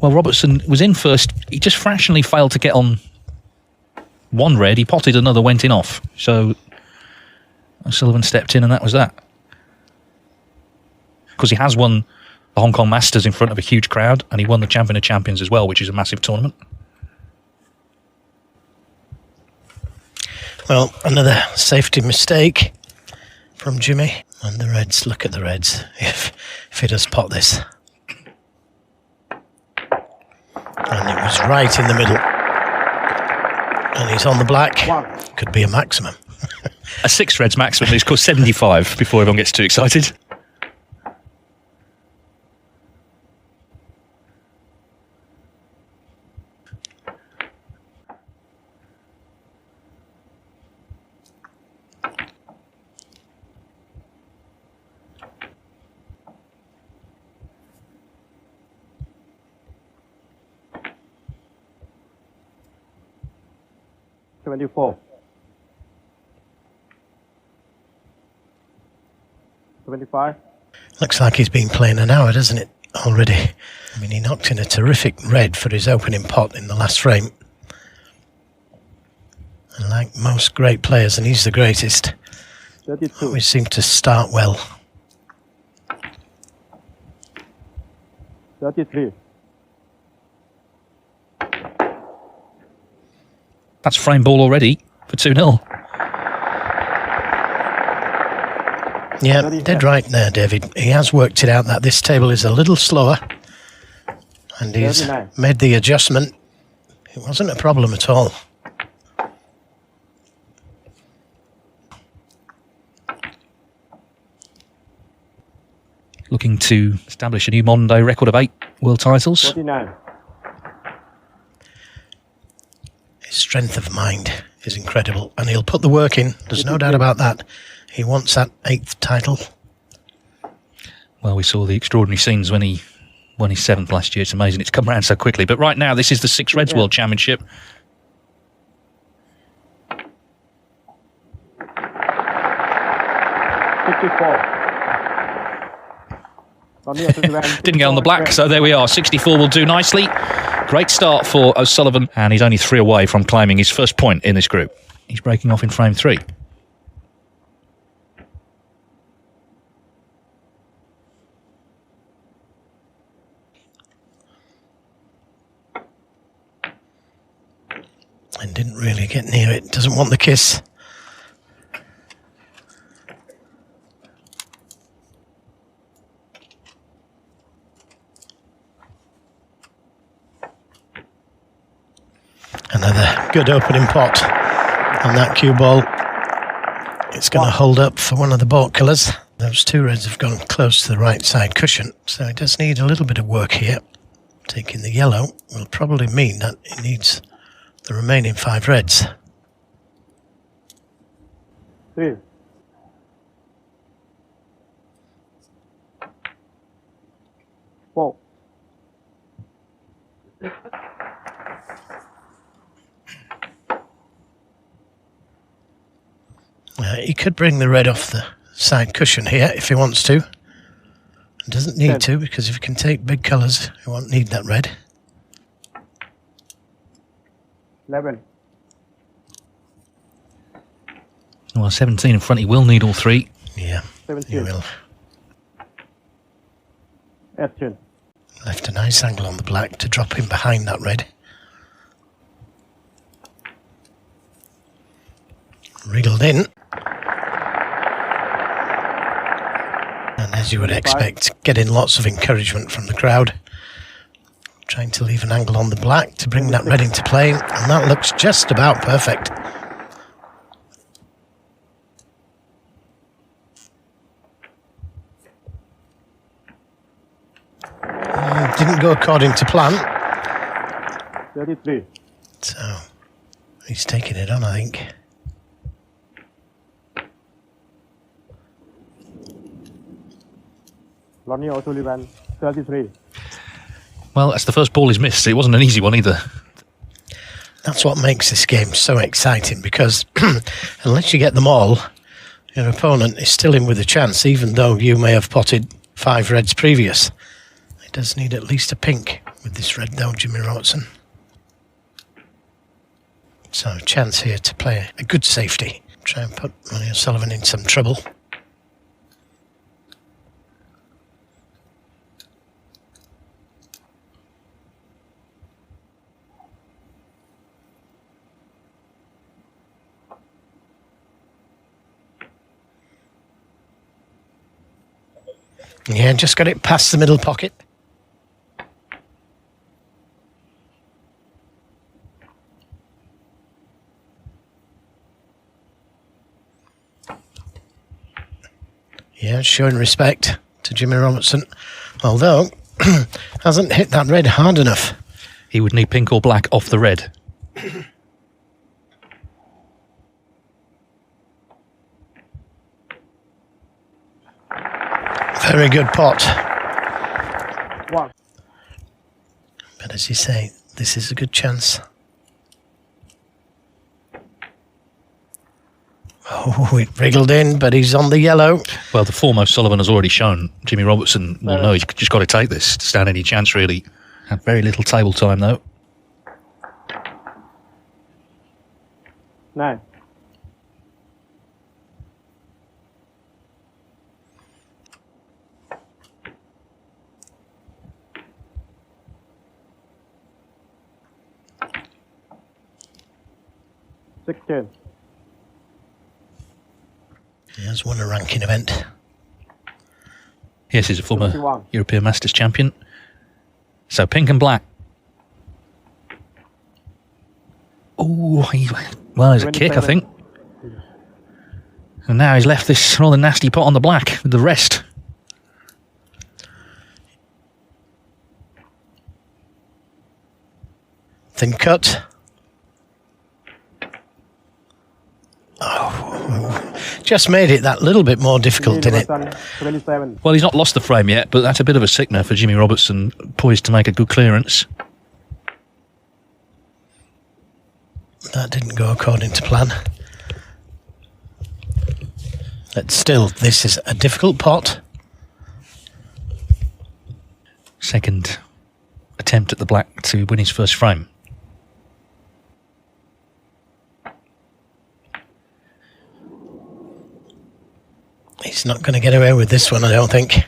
Well, Robertson was in first. He just fractionally failed to get on one red. He potted another, went in off. So Sullivan stepped in and that was that. Because he has won the Hong Kong Masters in front of a huge crowd, and he won the Champion of Champions as well, which is a massive tournament. Well, another safety mistake from Jimmy. And the Reds, look at the Reds, if he does pot this. And it was right in the middle. And he's on the black. Could be a maximum. A 6 Reds maximum is called 75 before everyone gets too excited. $24. $25. Looks like he's been playing an hour, doesn't it, already? I mean, he knocked in a terrific red for his opening pot in the last frame. And like most great players, and he's the greatest, 32. always seem to start well. 33. That's frame ball already for 2-0. Yeah, dead right there, David. He has worked it out that this table is a little slower. And he's made the adjustment. It wasn't a problem at all. Looking to establish a new modern day record of 8 world titles. 49. His strength of mind is incredible, and he'll put the work in. There's no doubt about that. He wants that 8th title. Well, we saw the extraordinary scenes when he won his 7th last year. It's amazing it's come around so quickly. But right now, this is the 6 Reds World Championship. Didn't get on the black, so there we are. 64 will do nicely. Great start for Sullivan, and he's only 3 away from claiming his first point in this group. He's breaking off in frame 3. And didn't really get near it. Doesn't want the kiss. Another good opening pot on that cue ball. It's going to hold up for one of the baulk colours. Those 2 reds have gone close to the right side cushion, so it does need a little bit of work here. Taking the yellow will probably mean that it needs the remaining 5 reds. 3. Four. He could bring the red off the side cushion here if he wants to. Doesn't need to, because if he can take big colours, he won't need that red. 11. Well, 17 in front, he will need all 3. Yeah, 17. he will. 18. Left a nice angle on the black to drop him behind that red. Wriggled in. And as you would expect, getting lots of encouragement from the crowd. Trying to leave an angle on the black to bring that red into play, and that looks just about perfect. Didn't go according to plan. 33. So he's taking it on, I think. Ronnie or Sullivan, 33. Well, that's the first ball he's missed. It wasn't an easy one either. That's what makes this game so exciting, because unless you get them all, your opponent is still in with a chance, even though you may have potted 5 reds previous. It does need at least a pink with this red though, Jimmy Robertson. So a chance here to play a good safety. Try and put Ronnie Sullivan in some trouble. Yeah, just got it past the middle pocket. Yeah, showing respect to Jimmy Robertson, although hasn't hit that red hard enough. He would need pink or black off the red. Very good pot. 1. But as you say, this is a good chance. Oh, it wriggled in, but he's on the yellow. Well, the foremost Sullivan has already shown. Jimmy Robertson will know he's just got to take this to stand any chance, really. Had very little table time, though. 9. Sixteen. He has won a ranking event. Yes, he's a former 21. European Masters champion. So pink and black. Oh, well, there's a kick, I think. And now he's left this rather nasty pot on the black with the rest. Thin cut. Oh, just made it that little bit more difficult, didn't it? 27. Well, he's not lost the frame yet, but that's a bit of a sickener for Jimmy Robertson, poised to make a good clearance. That didn't go according to plan. But still, this is a difficult pot. Second attempt at the black to win his first frame. He's not going to get away with this one, I don't think.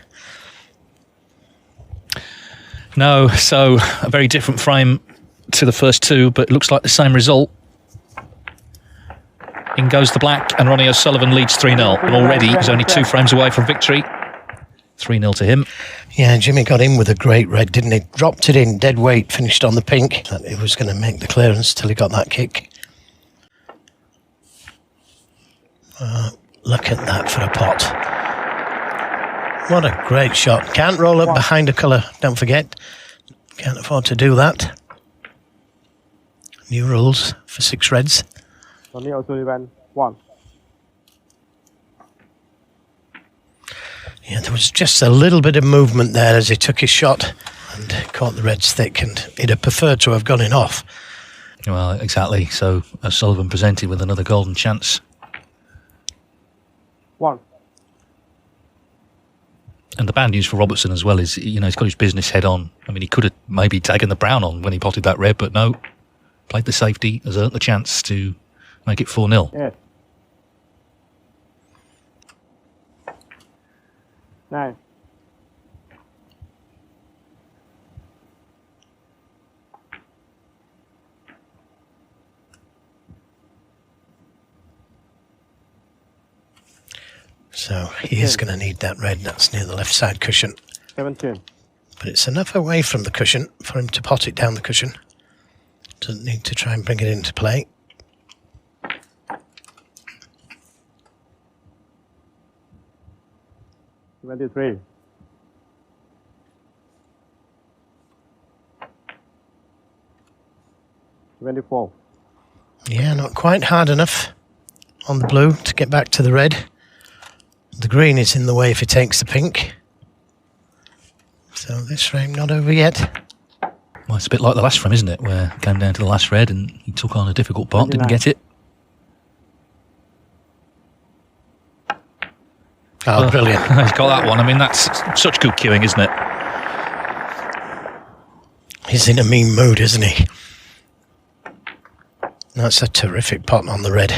No, so a very different frame to the first two, but it looks like the same result. In goes the black, and Ronnie O'Sullivan leads 3-0. And already he's only 2 frames away from victory. 3-0 to him. Yeah, Jimmy got in with a great red, didn't he? Dropped it in dead weight, finished on the pink. He was going to make the clearance till he got that kick. Look at that for a pot. What a great shot. Can't roll up behind a colour, don't forget. Can't afford to do that. New rules for 6 reds. Ronnie Sullivan, 1. Yeah, there was just a little bit of movement there as he took his shot and caught the reds thick, and he'd have preferred to have gone in off. Well, exactly. So O'Sullivan presented with another golden chance. 1. And the bad news for Robertson as well is, you know, he's got his business head on. I mean, he could have maybe taken the brown on when he potted that red, but no. Played the safety, has earned the chance to make it 4-0. 8. 9. So he is going to need that red. That's near the left side cushion. 17. But it's enough away from the cushion for him to pot it down the cushion. Doesn't need to try and bring it into play. Twenty-three. 24. Yeah, not quite hard enough on the blue to get back to the red. The green is in the way if he takes the pink. So this frame not over yet. Well, it's a bit like the last frame, isn't it? Where it came down to the last red and he took on a difficult pot, didn't 29. get it. Oh, brilliant. He's got that one. I mean, that's such good cueing, isn't it? He's in a mean mood, isn't he? That's a terrific pot on the red.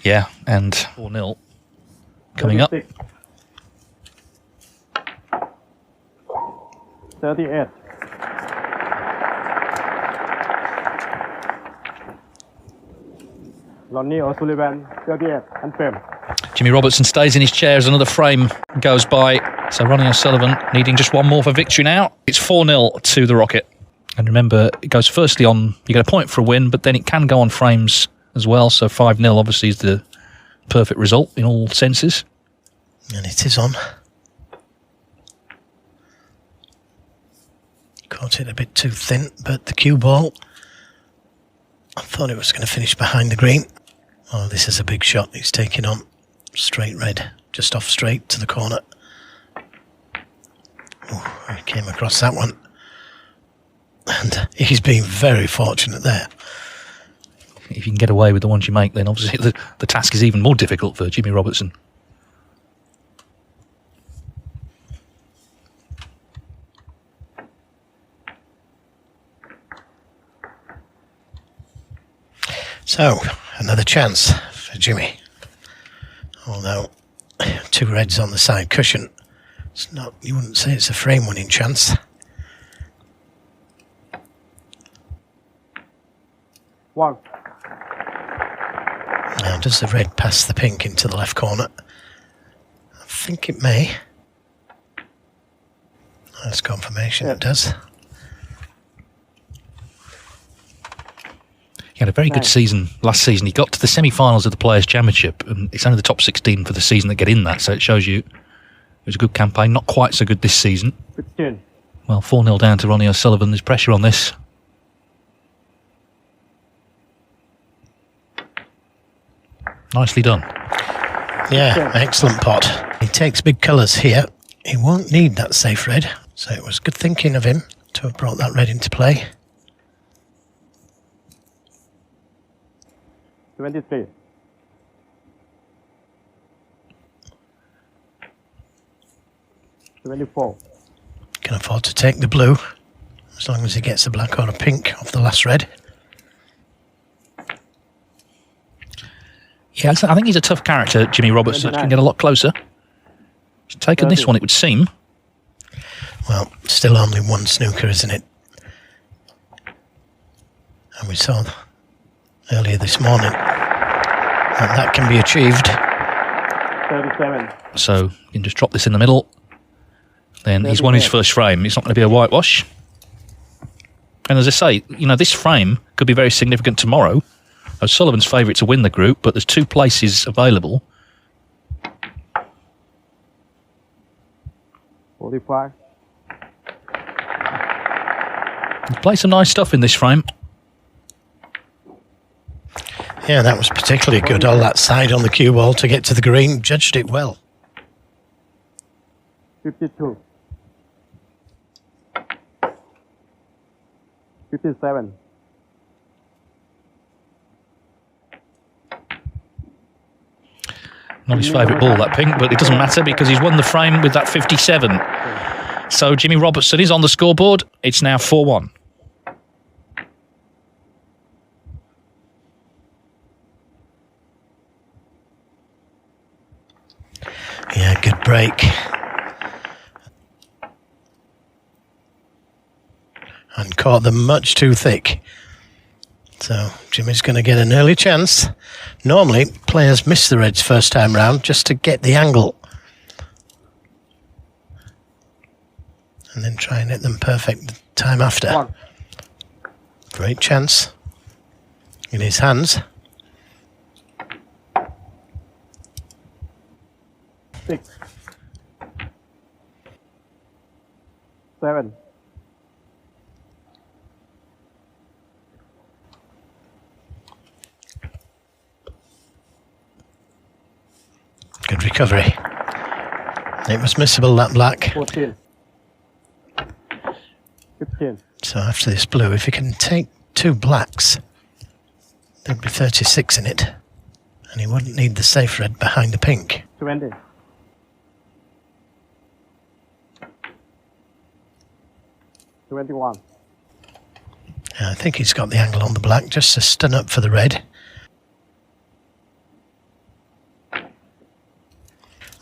Yeah, and 4-0 coming up. 38. Ronnie or Sullivan, 38, and frame. Jimmy Robertson stays in his chair as another frame goes by. So Ronnie O'Sullivan needing just one more for victory now. It's 4-0 to the Rocket. And remember, it goes firstly on, you get a point for a win, but then it can go on frames as well. So 5-0 obviously is the perfect result in all senses. And it is on. Caught it a bit too thin, but the cue ball, I thought it was going to finish behind the green. Oh, this is a big shot he's taking on. Straight red, just off straight to the corner. Oh, he came across that one. And he's been very fortunate there. If you can get away with the ones you make, then obviously the task is even more difficult for Jimmy Robertson. So, another chance for Jimmy. Although, 2 reds on the side cushion. It's not, you wouldn't say it's a frame winning chance. 1. Now, does the red pass the pink into the left corner? I think it may. That's confirmation, it does. He had a very good season last season. He got to the semi-finals of the Players' Championship, and it's only the top 16 for the season that get in that, so it shows you it was a good campaign. Not quite so good this season. 15. Well, 4-0 down to Ronnie O'Sullivan. There's pressure on this. Nicely done. Yeah, excellent pot. He takes big colours here. He won't need that safe red, so it was good thinking of him to have brought that red into play. 23. Can afford to take the blue, as long as he gets a black or a pink off the last red. Yeah, I think he's a tough character, Jimmy Robertson. Can get a lot closer. He's taken this one, it would seem. Well, still only one snooker, isn't it? And we saw earlier this morning that can be achieved. 37. So you can just drop this in the middle. Then he's won his first frame. It's not going to be a whitewash. And as I say, you know, this frame could be very significant tomorrow. O'Sullivan's favourite to win the group, but there's 2 places available. 45. He's played some nice stuff in this frame. Yeah, that was particularly good. All that side on the cue ball to get to the green, judged it well. 52. 57. Not his favourite ball, that pink, but it doesn't matter because he's won the frame with that 57. So Jimmy Robertson is on the scoreboard. It's now 4-1. Yeah, good break. And caught them much too thick. So Jimmy's going to get an early chance. Normally, players miss the reds first time round just to get the angle. And then try and hit them perfect the time after. 1. Great chance. In his hands. 6. 7. Good recovery. It was missable, that black. 14. 15. So after this blue, if you can take 2 blacks, there'd be 36 in it. And he wouldn't need the safe red behind the pink. 20. 21. I think he's got the angle on the black just to stun up for the red.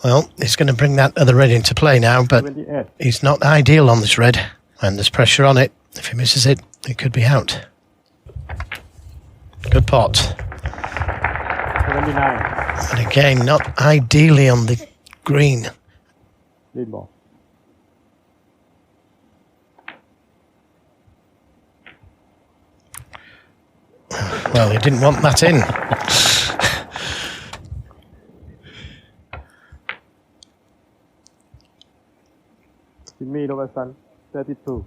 Well, he's going to bring that other red into play now, but 28. he's not ideal on this red, and there's pressure on it. If he misses it, it could be out. Good pot. 79. But again, not ideally on the green. Lead ball. Well, he didn't want that in. Jimmy Robertson, 32.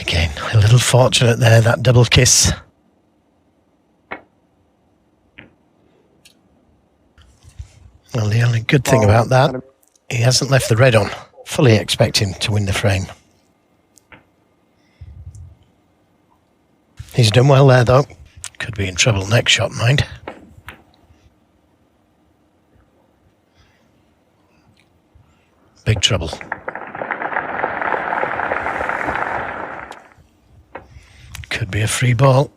Again, a little fortunate there, that double kiss. Well, the only good thing about that, he hasn't left the red on. Fully expect him to win the frame. He's done well there, though. Could be in trouble next shot, mind. Big trouble. Could be a free ball.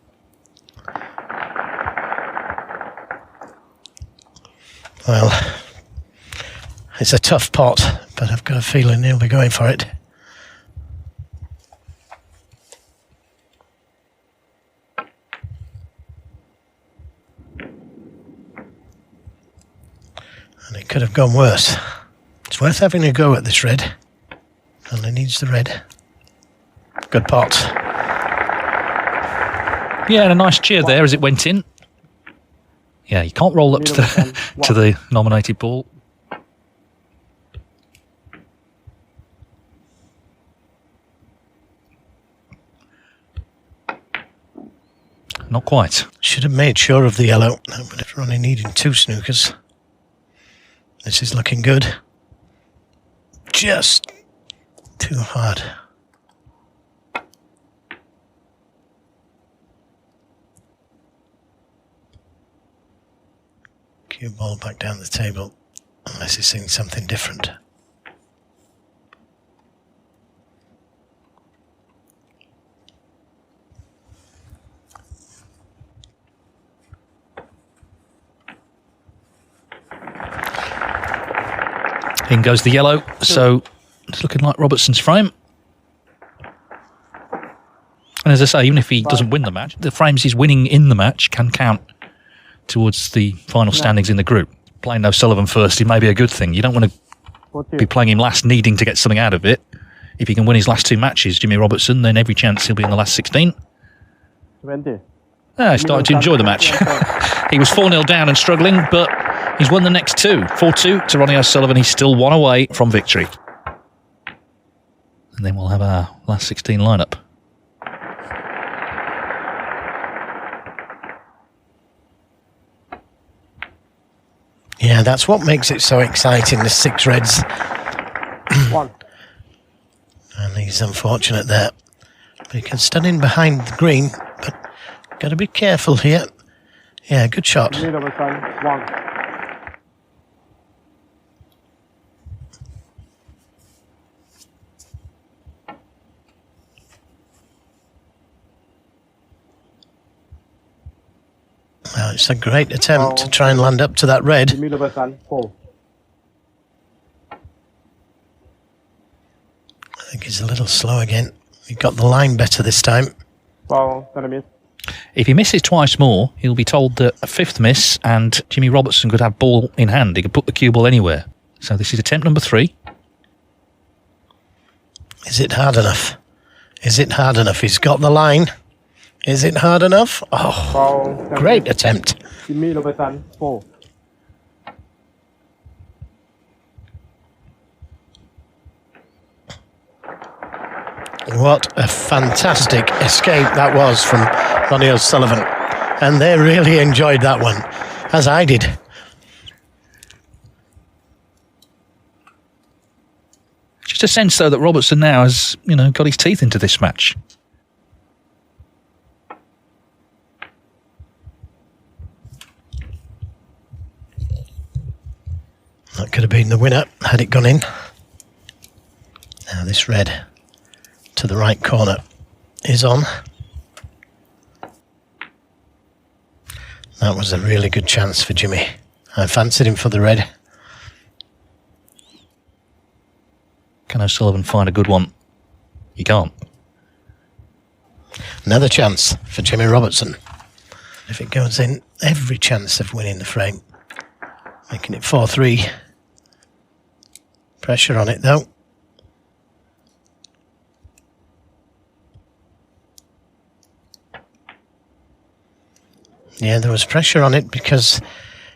Well, it's a tough pot, but I've got a feeling he'll be going for it. And it could have gone worse. It's worth having a go at this red. Only needs the red. Good pot. Yeah, and a nice cheer there as it went in. Yeah, you can't roll up to the to the nominated ball. Not quite. Should have made sure of the yellow. That would have Ronnie needing 2 snookers. This is looking good. Just too hard. Cue ball back down the table, unless he's seeing something different. In goes the yellow, so it's looking like Robertson's frame. And as I say, even if he doesn't win the match, the frames he's winning in the match can count towards the final standings in the group. Playing no Sullivan first, it may be a good thing. You don't want to be playing him last, needing to get something out of it. If he can win his last 2 matches, Jimmy Robertson, then every chance he'll be in the last 16. 20. He started to enjoy the match. He was 4-0 down and struggling, but he's won the next 2. 4-2 to Ronnie O'Sullivan. He's still 1 away from victory. And then we'll have our last 16 lineup. Yeah, that's what makes it so exciting, the 6 reds. 1. And he's unfortunate there. But he can stand in behind the green, but got to be careful here. Yeah, good shot. Jimmy Robertson, 1. Well, it's a great attempt to try and land up to that red. Jimmy Robertson, 4. I think he's a little slow again. He got the line better this time. Foul, gonna miss. If he misses twice more, he'll be told that a 5th miss and Jimmy Robertson could have ball in hand. He could put the cue ball anywhere. So this is attempt number 3. Is it hard enough? Is it hard enough? He's got the line. Is it hard enough? Oh, Foul, great attempt. Jimmy Robertson, 4. What a fantastic escape that was from Ronnie O'Sullivan. And they really enjoyed that one, as I did. Just a sense, though, that Robertson now has, got his teeth into this match. That could have been the winner had it gone in. Now this red to the right corner is on. That was a really good chance for Jimmy. I fancied him for the red. Can O'Sullivan find a good one? He can't. Another chance for Jimmy Robertson. If it goes in, every chance of winning the frame. Making it 4-3. Pressure on it though. Yeah, there was pressure on it because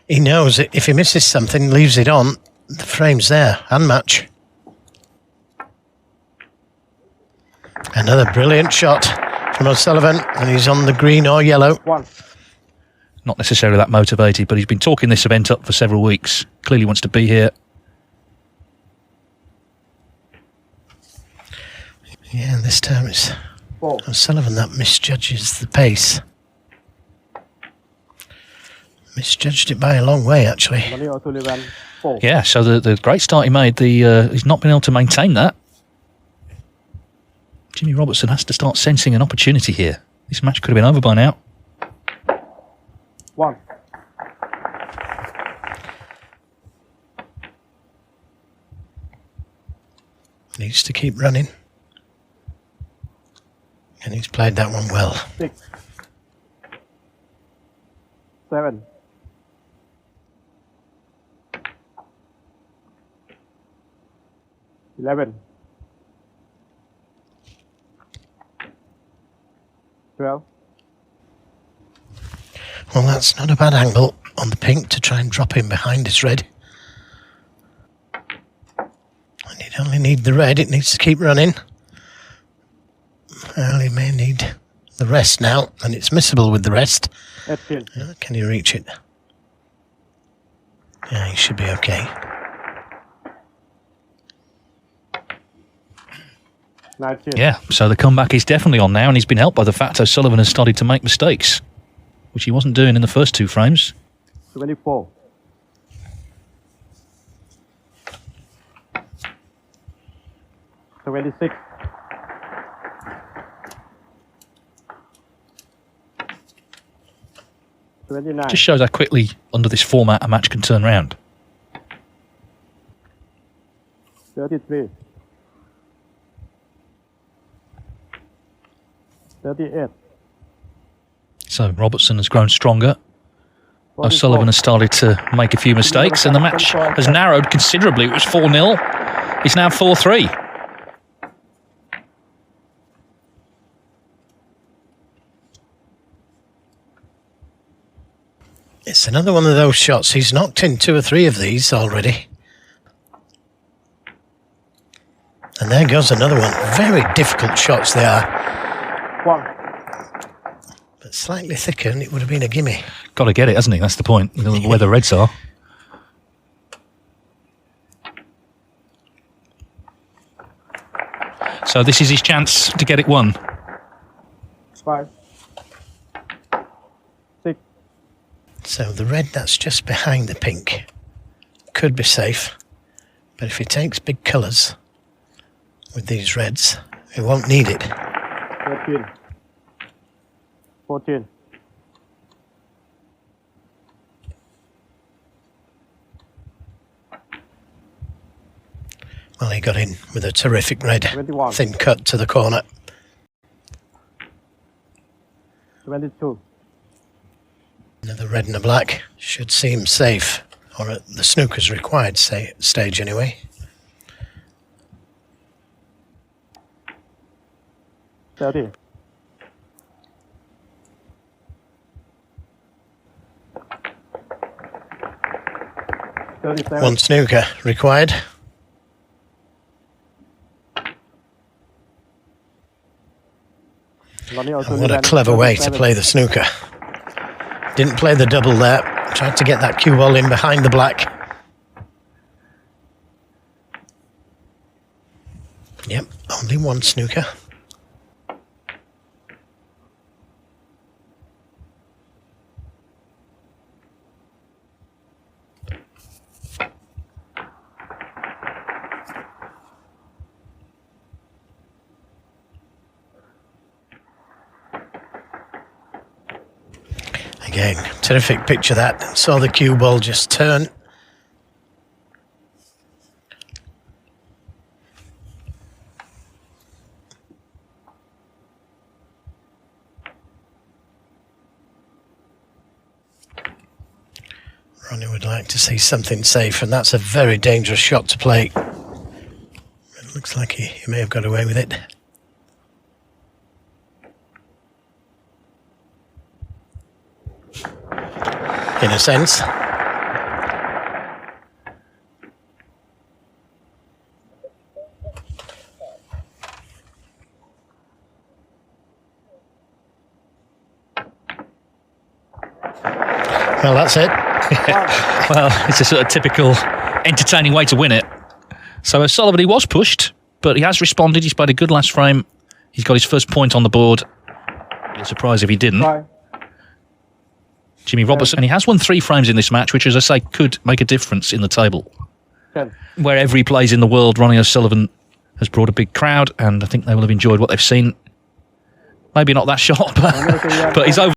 he knows that if he misses something, leaves it on, the frame's there, and match. Another brilliant shot from O'Sullivan, and he's on the green or yellow. 1. Not necessarily that motivated, but he's been talking this event up for several weeks. Clearly wants to be here. Yeah, and this time it's 4. O'Sullivan that misjudges the pace. Misjudged it by a long way, actually. Ronnie Sullivan 4. Yeah, so the great start he made, he's not been able to maintain that. Jimmy Robertson has to start sensing an opportunity here. This match could have been over by now. 1. Needs to keep running. And he's played that one well. 6. 7. 11. 12. Well, that's not a bad angle on the pink to try and drop him behind his red. And he'd only need the red, it needs to keep running. Well, he may need the rest now, and it's missable with the rest. 18. Can he reach it? Yeah, he should be okay. 19. Yeah, so the comeback is definitely on now, and he's been helped by the fact O'Sullivan has started to make mistakes, which he wasn't doing in the first 2 frames. 24. 26. 29. Just shows how quickly, under this format, a match can turn round. 33. 38. So Robertson has grown stronger. 44. O'Sullivan has started to make a few mistakes, and the match has narrowed considerably. It was 4-0. It's now 4-3. It's another one of those shots. He's knocked in 2 or 3 of these already. And there goes another one. Very difficult shots they are. 1. But slightly thicker, and it would have been a gimme. Got to get it, hasn't he? That's the point. You know, where the reds are. So this is his chance to get it won. 5. 6. So the red that's just behind the pink could be safe. But if he takes big colours with these reds, he won't need it. 13. 14. 'Well, he got in with a terrific red. 21. Thin cut to the corner. 22. Another red and a black should seem safe, or at the snooker's required stage anyway. 30. 37. One snooker required. Ronnie And what a clever way to play the snooker. Didn't play the double there. Tried to get that cue ball in behind the black. Yep, only one snooker. Again, terrific picture that. Saw the cue ball just turn. Ronnie would like to see something safe, and that's a very dangerous shot to play. It looks like he may have got away with it. In a sense. Well, that's it. Well, it's a sort of typical entertaining way to win it. So Sullivan, he was pushed, but he has responded. He's played a good last frame. He's got his first point on the board. Be a surprise if he didn't. Bye. Jimmy Robertson, and he has won 3 frames in this match, which, as I say, could make a difference in the table. 10. Wherever he plays in the world, Ronnie O'Sullivan has brought a big crowd, and I think they will have enjoyed what they've seen. Maybe not that shot, but he's over.